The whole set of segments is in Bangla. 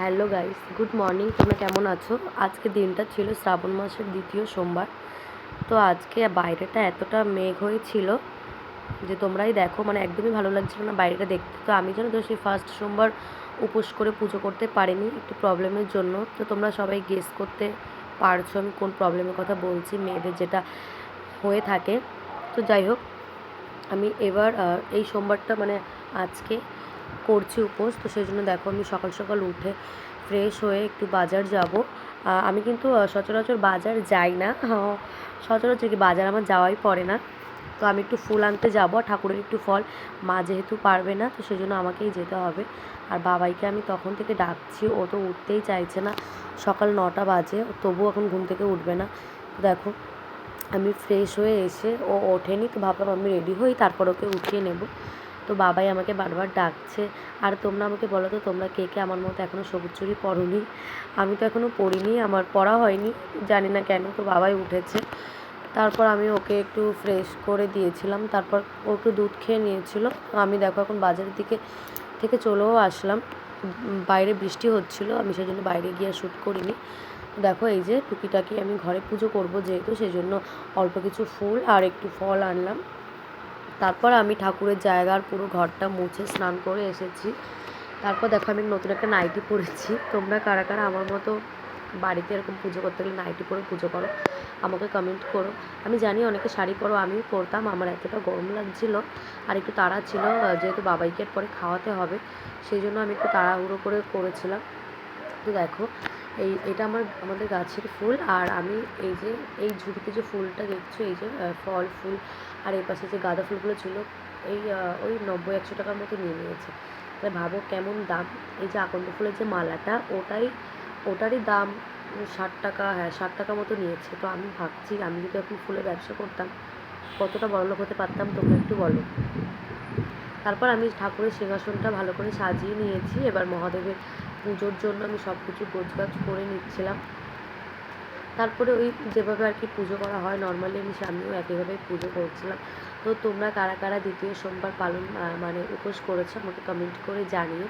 Hello guys, good morning. তোমরা কেমন আছো? আজকে দিনটা ছিল শ্রাবণ মাসের দ্বিতীয় সোমবার। তো আজকে বাইরেটা এতটা মেঘ হয়েছিল যে তোমরাই দেখো, মানে একদমই ভালো লাগছিল না বাইরেটা দেখতে। তো আমি জানো তো সেই ফার্স্ট সোমবার উপোস করে পুজো করতে পারিনি একটু প্রবলেমের জন্য। তো তোমরা সবাই গেস করতে পারছো আমি কোন প্রবলেমের কথা বলছি, মেয়েদের যেটা হয়ে থাকে। তো যাই হোক, আমি এবার এই সোমবারটা মানে আজকে করছি উপোস। তো সেই জন্য দেখো আমি সকাল সকাল উঠে ফ্রেশ হয়ে একটু বাজার যাব। আমি কিন্তু সচরাচর বাজার যাই না, সচরাচর কি বাজার আমার যাওয়াই পড়ে না। তো আমি একটু ফুল আনতে যাব, ঠাকুরের একটু ফল। মা যেহেতু পারবে না, তো সেই জন্য আমাকেই যেতে হবে। আর বাবাইকে আমি তখন থেকে ডাকছি, ও তো উঠতেই চাইছে না। সকাল 9টা বাজে, তবুও এখন ঘুম থেকে উঠবে না। দেখো আমি ফ্রেশ হয়ে এসে, ও ওঠেনি, তো ভাবলাম আমি রেডি হই, তারপর ওকে উঠিয়ে নেব। তো বাবাই আমাকে বারবার ডাকছে। আর তোমরা আমাকে বলো তো, তোমরা কে কে আমার মতো এখনও সবুজ চুড়ি পরোনি? আমি তো এখনও পরিনি, আমার পরা হয়নি, জানি না কেন। তো বাবাই উঠেছে, তারপর আমি ওকে একটু ফ্রেশ করে দিয়েছিলাম, তারপর ও একটু দুধ খেয়ে নিয়েছিল। আমি দেখো এখন বাজারের দিকে থেকে চলেও আসলাম। বাইরে বৃষ্টি হচ্ছিল, আমি সেই জন্য বাইরে গিয়ে শ্যুট করিনি। দেখো এই যে টুকিটাকি আমি ঘরে পুজো করব যেহেতু, সেই জন্য অল্প কিছু ফুল আর একটু ফল আনলাম। তারপর আমি ঠাকুরের জায়গার পুরো ঘরটা মুছে স্নান করে এসেছি। তারপর দেখো আমি নতুন একটা নাইটি পরেছি। তোমরা কারা কারা আমার মতো বাড়িতে এরকম পুজো করতে গেলে নাইটি পরে পুজো করো, আমাকে কমেন্ট করো। আমি জানি অনেকে শাড়ি পরো, আমিও পরতাম। আমার এতটা গরম লাগছিল আর একটু তাড়া ছিল, যেহেতু বাবাইকে পরে খাওয়াতে হবে, সেই জন্য আমি একটু তাড়াহুড়ো করে করেছিলাম। তো দেখো এটা আমাদের গাছের ফুল। আর আমি এই যে এই ঝুড়িতে যে ফুলটা দেখছো, এই যে ফল ফুল, আর এই পাশে যে গাঁদা ফুলগুলো ছিল, এই ওই 90-100 টাকার মতো নিয়ে নিয়েছে। তাহলে ভাবো কেমন দাম। এই যে আকন্দ ফুলের যে মালাটা, ওটারই দাম 60 টাকা, হ্যাঁ 60 টাকা মতো নিয়েছে। তো আমি ভাবছি আমি যদি এখন ফুলের ব্যবসা করতাম কতটা বড়লোক হতে পারতাম, তোমরা একটু বলো। তারপর আমি ঠাকুরের সিংহাসনটা ভালো করে সাজিয়ে নিয়েছি। এবার মহাদেবের পুজোর জন্য আমি সব কিছু গোছগাছ করে নিচ্ছিলাম। তারপরে ওই যেভাবে আর কি পুজো করা হয় নর্মালি, আমিও একইভাবে পুজো করছিলাম। তো তোমরা কারা কারা দ্বিতীয় সোমবার পালন মানে উপোস করেছো আমাকে কমেন্ট করে জানিও।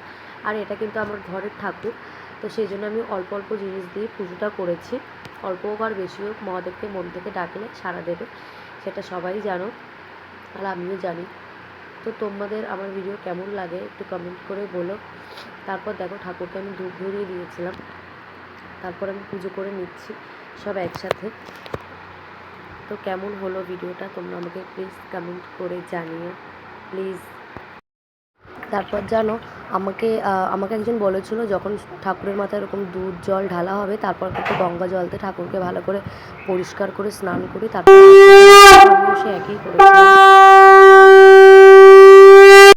আর এটা কিন্তু আমার ঘরের ঠাকুর, তো সেই জন্য আমি অল্প অল্প জিনিস দিয়ে পুজোটা করেছি। অল্প হোক আর বেশি হোক, মহাদেবকে মন থেকে ডাকলে সাড়া দেবে, সেটা সবাই জানো আর আমিও জানি। তো তোমাদের আমার ভিডিও কেমন লাগে একটু কমেন্ট করে বলো। তারপর দেখো ঠাকুরকে আমি ধূপ ধরিয়ে দিয়েছিলাম, তারপর আমি পুজো করে নিচ্ছি সব একসাথে। তো কেমন হলো ভিডিওটা তোমরা আমাকে প্লিজ কমেন্ট করে জানিও প্লিজ। তারপর জানো আমাকে একজন বলেছিল, যখন ঠাকুরের মাথায় এরকম দুধ জল ঢালা হবে, তারপর কিন্তু গঙ্গা জলতে ঠাকুরকে ভালো করে পরিষ্কার করে স্নান করি। তারপর আমিও সে একই করেছিলাম।